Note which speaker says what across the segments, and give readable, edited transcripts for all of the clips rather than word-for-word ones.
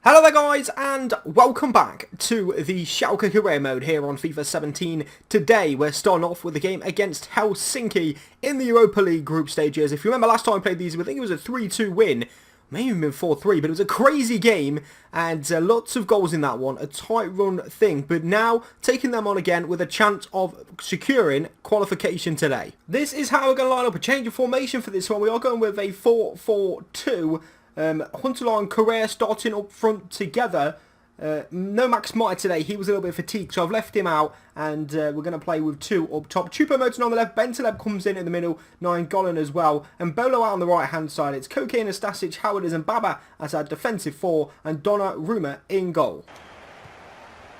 Speaker 1: Hello there guys, and welcome back to the Schalke career mode here on FIFA 17. Today we're starting off with a game against Helsinki in the Europa League group stages. If you remember last time I played these, I think it was a 3-2 win, maybe even 4-3, but it was a crazy game and lots of goals in that one, a tight run thing, but now taking them on again with a chance of securing qualification today. This is how we're going to line up a change of formation for this one. We are going with a 4-4-2. Huntelaar and Correa starting up front together. No Max Meyer today, he was a little bit fatigued, so I've left him out, and we're going to play with two up top. Choupo-Moting on the left, Bentaleb comes in the middle, Nainggolan as well, and Bolo out on the right hand side. It's Koke, Anastasic, Howard and Baba as our defensive four, and Donnarumma in goal.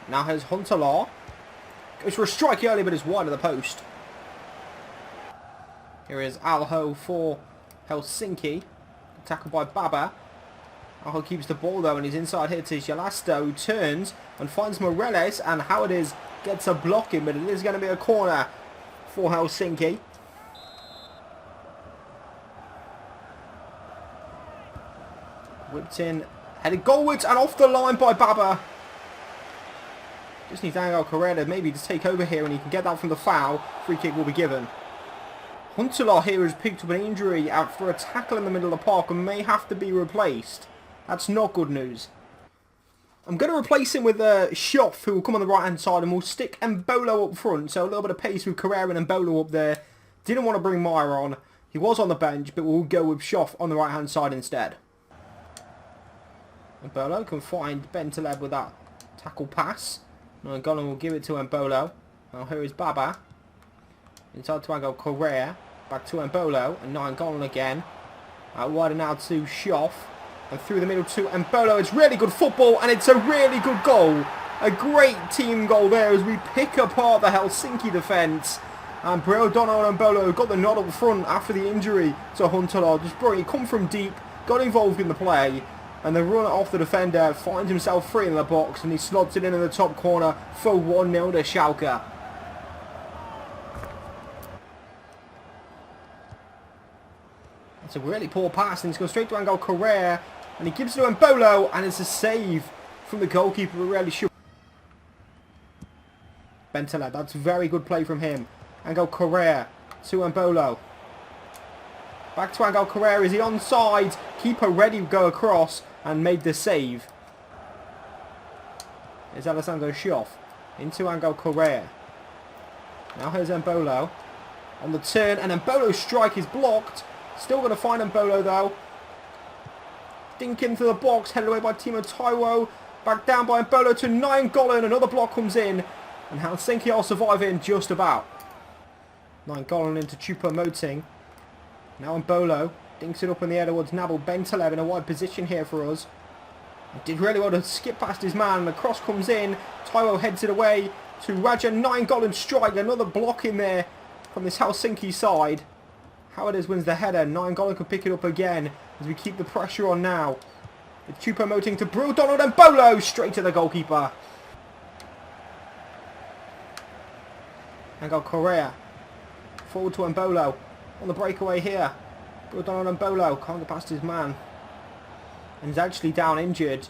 Speaker 1: Now here's Huntelaar. Goes for a strike early, but it's wide of the post. Here is Alho for Helsinki. Tackled by Baba. Aho keeps the ball though, and he's inside here to Jalasto, who turns and finds Moreles, and Howard gets a block in, but it is going to be a corner for Helsinki. Whipped in, headed goalwards and off the line by Baba. Just needs Angel Correa to maybe just take over here, and he can get that from the foul. Free kick will be given. Huntelaar here has picked up an injury after a tackle in the middle of the park and may have to be replaced. That's not good news. I'm going to replace him with Schoff, who will come on the right hand side, and we'll stick Mbolo up front. So a little bit of pace with Correa and Mbolo up there. Didn't want to bring Meyer on. He was on the bench, but we'll go with Schoff on the right hand side instead. Mbolo can find Bentaleb with that tackle pass. Nainggolan will give it to Mbolo. Now here is Baba. Inside to Angel Correa. Back to Mbolo. And Nainggolan again. Out wide now to Schoff. And through the middle to Mbolo. It's really good football. And it's a really good goal. A great team goal there as we pick apart the Helsinki defence. And Breodonno and Mbolo got the nod up front after the injury to Huntelaar. Just brilliant. He come from deep. Got involved in the play. And the runner off the defender finds himself free in the box. And he slots it in the top corner for 1-0 to Schalke. It's a really poor pass, and he's going straight to Angel Correa, and he gives it to Mbolo, and it's a save from the goalkeeper, but really sure. Bentaleb, that's very good play from him. Angel Correa to Mbolo. Back to Angel Correa, is he onside? Keeper ready to go across, and made the save. Here's Alessandro Schoff into Angel Correa. Now here's Mbolo on the turn, and Mbolo's strike is blocked. Still going to find Mbolo though. Dink into the box, headed away by Timo Taiwo. Back down by Mbolo to Nainggolan. Another block comes in. And Helsinki are surviving just about. Nainggolan into Choupo-Moting. Now Mbolo dinks it up in the air towards Nabil Bentaleb in a wide position here for us. He did really well to skip past his man. The cross comes in. Taiwo heads it away to Raja. Nainggolan strike. Another block in there from this Helsinki side. Howard wins the header. Nainggolan can pick it up again as we keep the pressure on now. It's Choupo-Moting to Breodonno and Mbolo straight to the goalkeeper. Angel Correa forward to Mbolo on the breakaway here. Breodonno and Mbolo can't get past his man, and he's actually down injured.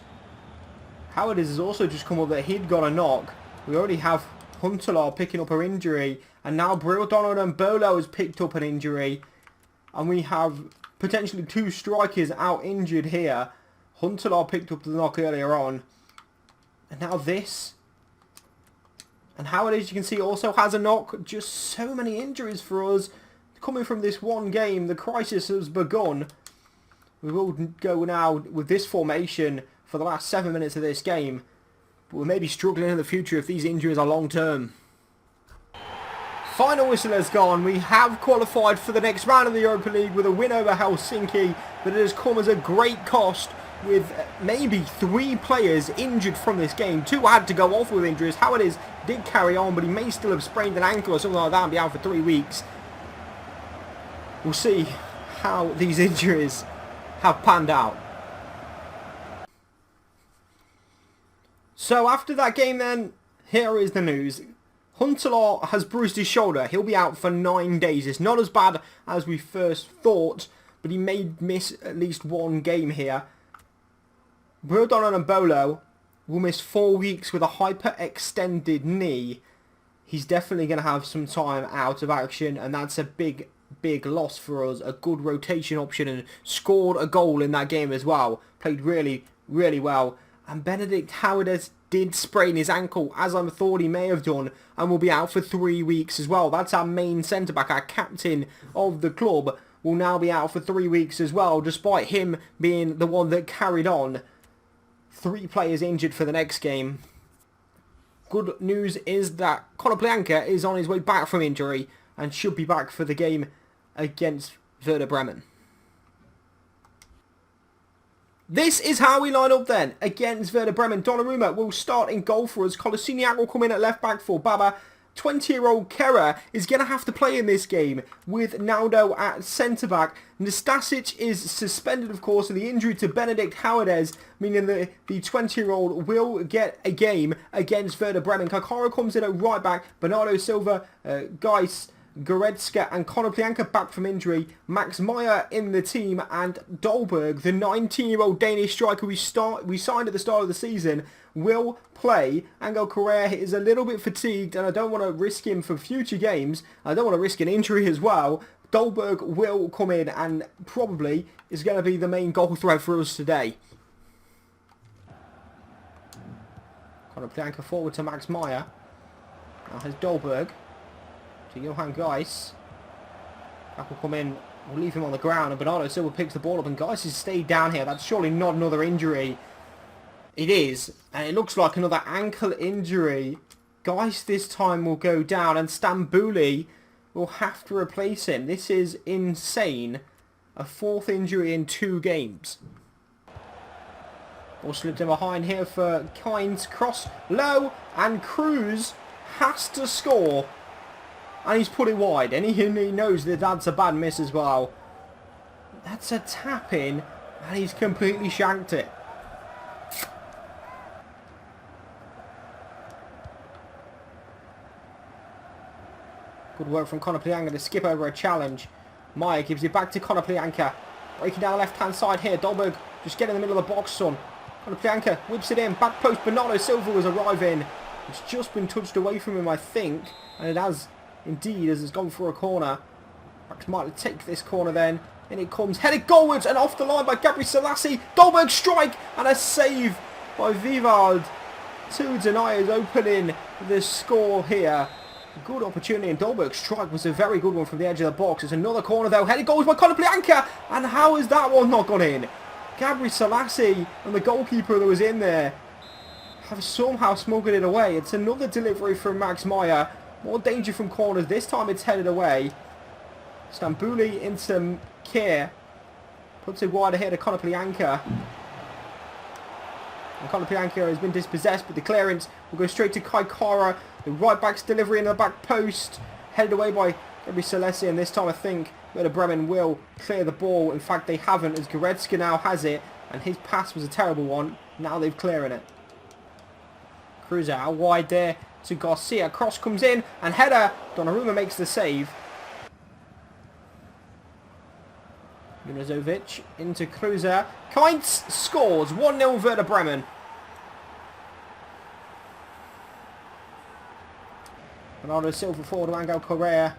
Speaker 1: Howard has also just come up that he'd got a knock. We already have Huntelaar picking up her injury, and now Breodonno and Mbolo has picked up an injury. And we have potentially two strikers out injured here. Huntelaar picked up the knock earlier on. And now this. And Howard, as you can see, also has a knock. Just so many injuries for us. Coming from this one game, the crisis has begun. We will go now with this formation for the last 7 minutes of this game. But we may be struggling in the future if these injuries are long term. Final whistle has gone. We have qualified for the next round of the Europa League with a win over Helsinki, but it has come as a great cost with maybe 3 players injured from this game. 2 had to go off with injuries. Howard did carry on, but he may still have sprained an ankle or something like that and be out for 3 weeks. We'll see how these injuries have panned out. So after that game then, here is the news. Huntelaar has bruised his shoulder. He'll be out for 9 days. It's not as bad as we first thought, but he may miss at least one game here. Brodon and Bolo will miss 4 weeks with a hyperextended knee. He's definitely going to have some time out of action, and that's a big loss for us. A good rotation option, and scored a goal in that game as well. Played really well. And Benedict Howard did sprain his ankle, as I thought he may have done, and will be out for 3 weeks as well. That's our main centre-back, our captain of the club, will now be out for 3 weeks as well, despite him being the one that carried on. 3 players injured for the next game. Good news is that Konoplyanka is on his way back from injury and should be back for the game against Werder Bremen. This is how we line up then against Werder Bremen. Donnarumma will start in goal for us. Kolasinac will come in at left back for Baba. 20-year-old Kera is going to have to play in this game with Naldo at centre-back. Nastasic is suspended, of course, and the injury to Benedict Howard, meaning that the 20-year-old will get a game against Werder Bremen. Kakara comes in at right-back. Bernardo Silva, Geis, Goretzka and Konoplyanka back from injury. Max Meyer in the team, and Dolberg, the 19-year-old Danish striker we signed at the start of the season, will play. Angel Correa is a little bit fatigued, and I don't want to risk him for future games. I don't want to risk an injury as well. Dolberg will come in and probably is going to be the main goal threat for us today. Konoplyanka forward to Max Meyer. Now has Dolberg to Johan Geis. That will come in. We'll leave him on the ground, and Bernardo Silva picks the ball up, and Geis has stayed down here. That's surely not another injury. It is, and it looks like another ankle injury. Geis this time will go down, and Stambouli will have to replace him. This is insane. A 4th injury in 2 games. Ball slipped in behind here for Kynes. Cross low, and Cruz has to score. And he's put it wide, and he knows that that's a bad miss as well. That's a tap in, and he's completely shanked it. Good work from Konoplyanka to skip over a challenge. Meyer gives it back to Konoplyanka. Breaking down the left-hand side here. Dolberg just get in the middle of the box, son. Konoplyanka whips it in. Back post. Bernardo Silva was arriving. It's just been touched away from him, I think. And it has, indeed, as it's gone for a corner. Max might take this corner then. In it comes. Headed goalwards and off the line by Gabriel Selassie. Dolberg strike and a save by Vivald to deny his opening the score here. Good opportunity, and Dolberg's strike was a very good one from the edge of the box. It's another corner though. Headed goals by Konoplyanka, and how has that one not gone in? Gabriel Selassie and the goalkeeper that was in there have somehow smuggled it away. It's another delivery from Max Meyer. More danger from corners. This time it's headed away. Stambouli into Kier. Puts it wide ahead of Konoplyanka. And Konoplyanka has been dispossessed, but the clearance will go straight to Kaikara. The right back's delivery in the back post. Headed away by Gabriel Selassie, and this time I think Werder Bremen will clear the ball. In fact, they haven't, as Goretzka now has it, and his pass was a terrible one. Now they've clearing it. Cruz out wide there to Garcia. Cross comes in, and header. Donnarumma makes the save. Junazovic into Cruiser. Kynes scores 1-0 Werder Bremen. Bernardo Silva forward to Angel Correa.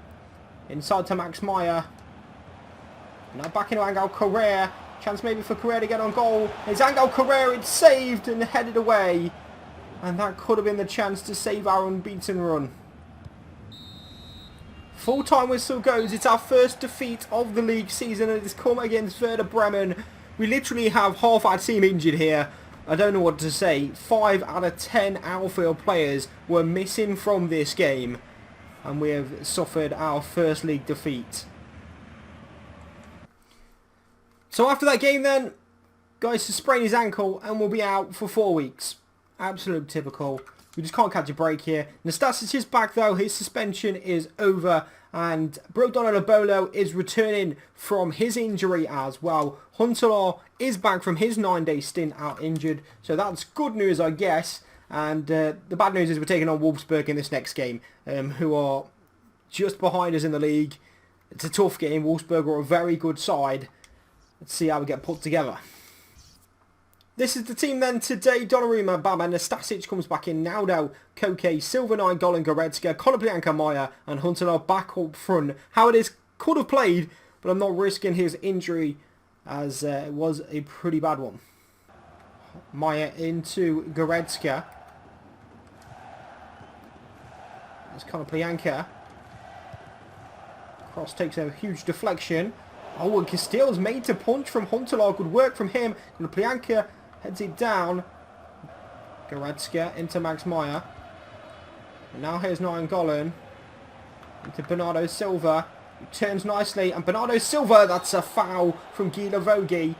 Speaker 1: Inside to Max Meyer. Now back into Angel Correa. Chance maybe for Correa to get on goal. It's Angel Correa. It's saved and headed away. And that could have been the chance to save our unbeaten run. Full-time whistle goes. It's our first defeat of the league season, and it's come against Werder Bremen. We literally have half our team injured here. I don't know what to say. 5 out of 10 outfield players were missing from this game, and we have suffered our first league defeat. So after that game then, guys, to sprain his ankle and will be out for 4 weeks. Absolute typical. We just can't catch a break here. Nastasic is back though. His suspension is over. And Brodon Olobolo is returning from his injury as well. Huntelaar is back from his 9-day stint out injured. So that's good news, I guess. And the bad news is we're taking on Wolfsburg in this next game, who are just behind us in the league. It's a tough game. Wolfsburg are a very good side. Let's see how we get put together. This is the team then today. Donnarumma, Baba, Nastasic comes back in. Naudo, Koke, Silva 9, Golan, Goretzka, Konoplyanka, Maya and Huntelaar back up front. How it is could have played, but I'm not risking his injury as it was a pretty bad one. Maya into Goretzka. There's Konoplyanka. Cross takes a huge deflection. Oh, and Castillo's made to punch from Huntelaar. Good work from him. Konoplyanka heads it down. Goretzka into Max Meyer. And now here's Nainggolan. Into Bernardo Silva. He turns nicely. And Bernardo Silva, that's a foul from Guy Lavogi.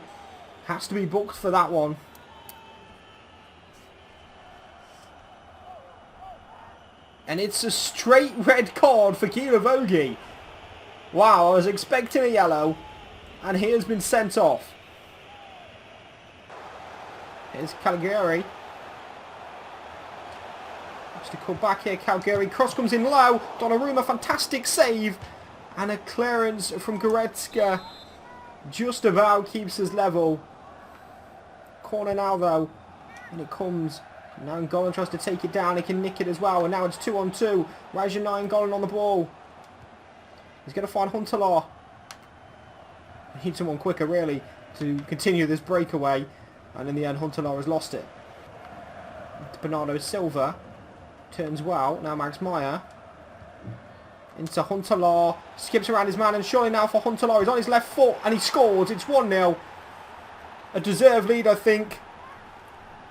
Speaker 1: Has to be booked for that one. And it's a straight red card for Guy Lavogi. Wow, I was expecting a yellow. And he has been sent off. Here's Calgary. Just to come back here, Calgary. Cross comes in low. Donnarumma, fantastic save. And a clearance from Goretzka. Just about keeps us level. Corner now though. And it comes. Now Nainggolan tries to take it down. He can nick it as well. And now it's 2-on-2. Raja Nainggolan on the ball. He's going to find Huntelaar. He needs someone quicker really to continue this breakaway. And in the end, Huntelaar has lost it. Bernardo Silva turns well. Now Max Meyer. Into Huntelaar. Skips around his man and surely now for Huntelaar. He's on his left foot and he scores. It's 1-0. A deserved lead, I think.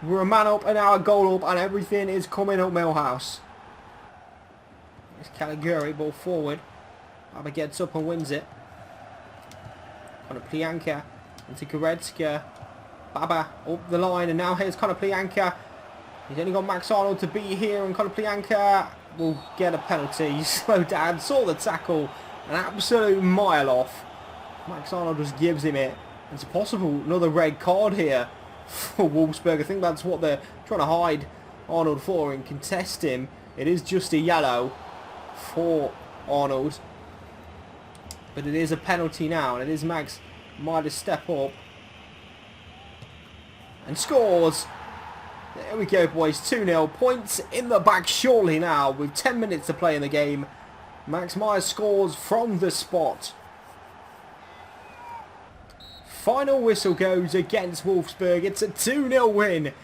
Speaker 1: We're a man up and now a goal up and everything is coming up Millhouse. It's Caligari, ball forward. Baba gets up and wins it. Konoplyanka into Goretzka. Baba up the line and now here's Konoplyanka. He's only got Max Arnold to beat here and Konoplyanka will get a penalty. He slowed down, saw the tackle, an absolute mile off. Max Arnold just gives him it. It's possible another red card here for Wolfsburg. I think that's what they're trying to hide Arnold for and contest him. It is just a yellow for Arnold. But it is a penalty now and it is Max Meyer step up. And scores. There we go boys, 2-0. Points in the bag surely now with 10 minutes to play in the game. Max Meyer scores from the spot. Final whistle goes against Wolfsburg. It's a 2-0 win.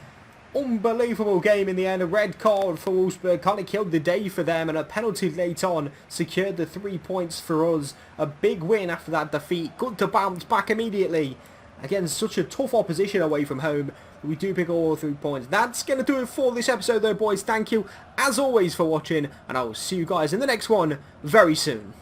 Speaker 1: Unbelievable game in the end. A red card for Wolfsburg kind of killed the day for them and a penalty late on secured the 3 points for us. A big win after that defeat. Good to bounce back immediately against such a tough opposition away from home. We do pick all 3 points. That's going to do it for this episode though boys. Thank you as always for watching and I will see you guys in the next one very soon.